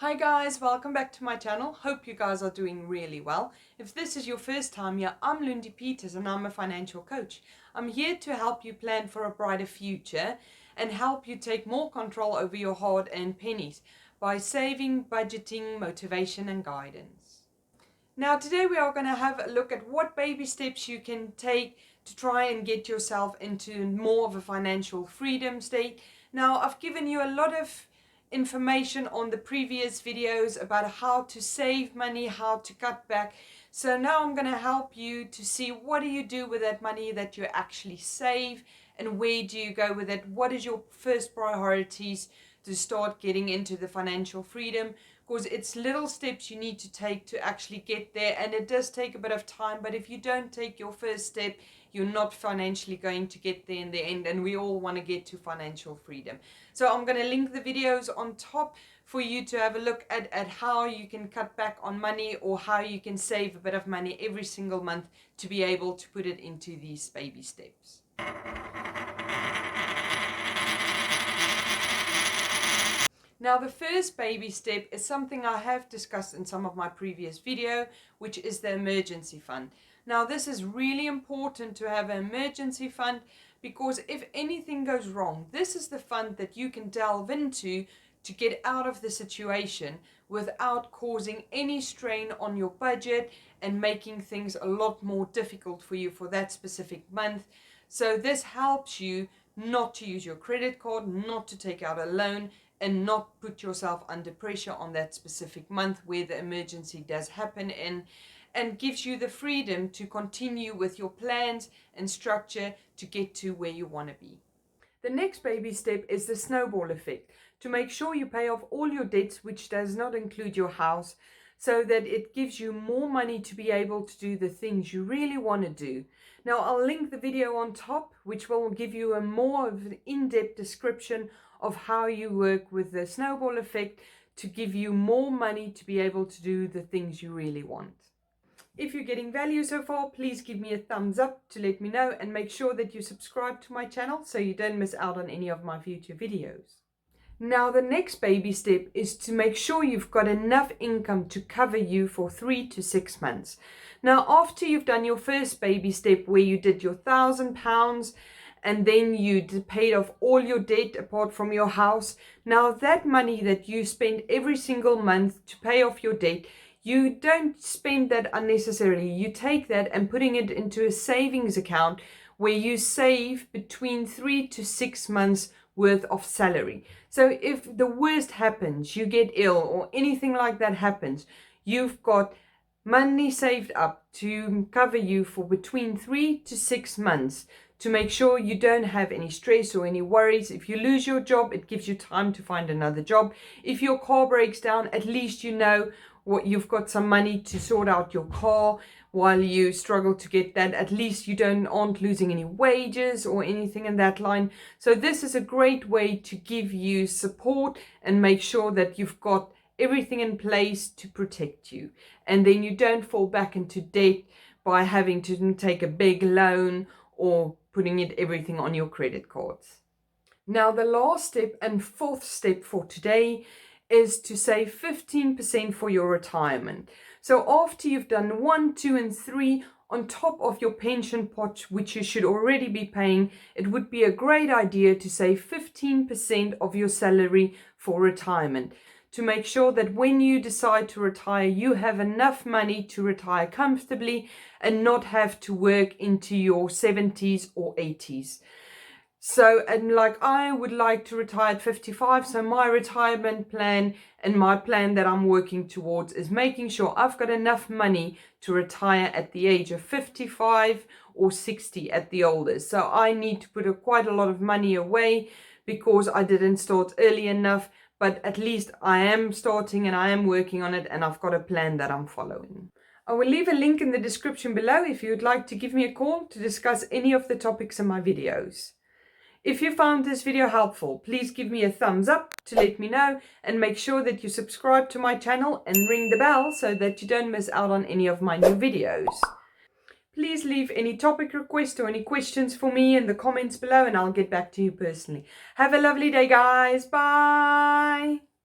Hi guys, welcome back to my channel. Hope you guys are doing really well. If this is your first time here, I'm Lundi Peters and I'm a financial coach. I'm here to help you plan for a brighter future and help you take more control over your hard-earned pennies by saving, budgeting, motivation and guidance. Now today we are going to have a look at what baby steps you can take to try and get yourself into more of a financial freedom state. Now I've given you a lot of information on the previous videos about how to save money, how to cut back. So now I'm going to help you to see what do you do with that money that you actually save and where do you go with it. What is your first priorities to start getting into the financial freedom? Because it's little steps you need to take to actually get there, and it does take a bit of time, but if you don't take your first step, you're not financially going to get there in the end, and we all want to get to financial freedom. So I'm going to link the videos on top for you to have a look at how you can cut back on money or how you can save a bit of money every single month to be able to put it into these baby steps. Now the first baby step is something I have discussed in some of my previous video, which is the emergency fund. Now this is really important to have an emergency fund because if anything goes wrong, this is the fund that you can delve into to get out of the situation without causing any strain on your budget and making things a lot more difficult for you for that specific month. So this helps you not to use your credit card, not to take out a loan, and not put yourself under pressure on that specific month where the emergency does happen in, and gives you the freedom to continue with your plans and structure to get to where you want to be. The next baby step is the snowball effect, to make sure you pay off all your debts, which does not include your house, so that it gives you more money to be able to do the things you really want to do. Now I'll link the video on top, which will give you a more of an in-depth description of how you work with the snowball effect to give you more money to be able to do the things you really want. If you're getting value so far, please give me a thumbs up to let me know, and make sure that you subscribe to my channel so you don't miss out on any of my future videos. Now the next baby step is to make sure you've got enough income to cover you for 3 to 6 months. Now after you've done your first baby step where you did your £1,000 and then you paid off all your debt apart from your house, now that money that you spend every single month to pay off your debt, you don't spend that unnecessarily. You take that and putting it into a savings account where you save between 3 to 6 months worth of salary. So if the worst happens, you get ill or anything like that happens, you've got money saved up to cover you for between 3 to 6 months to make sure you don't have any stress or any worries. If you lose your job, it gives you time to find another job. If your car breaks down, at least you know what you've got some money to sort out your car while you struggle to get that. At least you aren't losing any wages or anything in that line. So this is a great way to give you support and make sure that you've got everything in place to protect you, and then you don't fall back into debt by having to take a big loan or putting everything on your credit cards. Now the last step and fourth step for today is to save 15% for your retirement. So after you've done 1, 2 and 3 on top of your pension pot, which you should already be paying, it would be a great idea to save 15% of your salary for retirement, to make sure that when you decide to retire, you have enough money to retire comfortably and not have to work into your 70s or 80s. So, and like I would like to retire at 55, so my retirement plan and my plan that I'm working towards is making sure I've got enough money to retire at the age of 55 or 60 at the oldest. So I need to put quite a lot of money away because I didn't start early enough, but at least I am starting and I am working on it, and I've got a plan that I'm following. I will leave a link in the description below if you would like to give me a call to discuss any of the topics in my videos. If you found this video helpful, please give me a thumbs up to let me know, and make sure that you subscribe to my channel and ring the bell so that you don't miss out on any of my new videos. Please leave any topic requests or any questions for me in the comments below, and I'll get back to you personally. Have a lovely day, guys. Bye.